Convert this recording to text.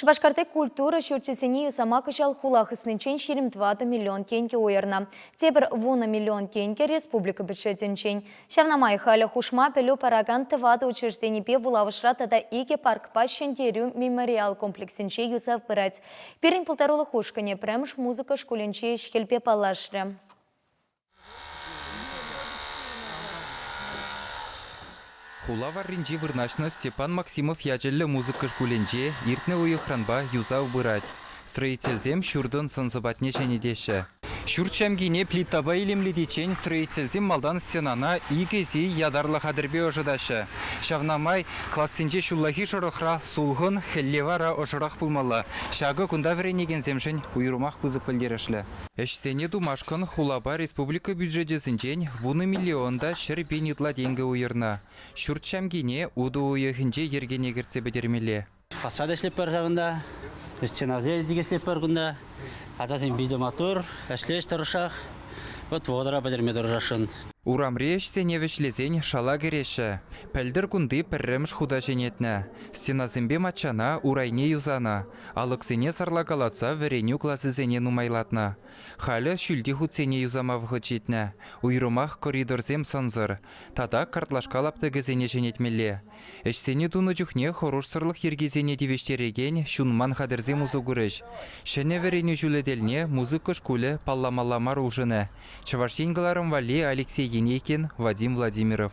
Шбашкарты культура шурчесенею сама кышал хулах снынчен 22 миллион тенге ойырна. Тепер 1 миллион тенге республика бюджетенчен. Шавнамай халя хушма пелю параган тывады учреждений пе вулавышра тада иге парк пащентерю мемориал комплексенче юзав пырать. Перень полторулы хушкане премш музыка школенче шхельпе палашры. Хулава ринджи вырначна Степан Максимов ячелле музыка шкуленче иртне уйыхранба юза убырать. Строительзем шурдон сынзыбатне ченедеше. Шурчамгине плитаба илемли дичень строительзем малдан стенана игези ядарлы хадырбе ожыдашы. Шавнамай классинче шуллахи шорохра сулгын хеллевара ожырах пулмалы. Шагы кунда вренеген земшін уйрумах пызып пілдерешлі. Эштене думашкан хулаба республика бюджетесінчен 1 миллионда шырпенитла деньги уйырна. Шурчамгине уду уйыхынче ергене кіртсе бедермеле. Фасад эшлеп бар жағында, стенада дигеслеп бар күнда, атасын видеомотор, эшлеш тұрышақ, вот водора бәдерме тұрышашын. Урамре эшсене вешлезен шала кереші. Пәлдір күнді пірремш худа женетні. Стеназымбе матчана урайне юзана. Алықсене сарлагалатса вереню класызене нумайлатна. Халі шүлді худсене юзамавғы жетні. Уйрумах коридорзем санзыр. Тада картлашкалапты гізене женетмелі. Эшсене туны жүхне хоруш сырлық ергезене девештереген шунман хадырзем узу күріш. Шәне вереню жүледелне музыка шкулі палламаламар улжыны. Чавашенгіларым вали Алексей Енейкин, Вадим Владимиров.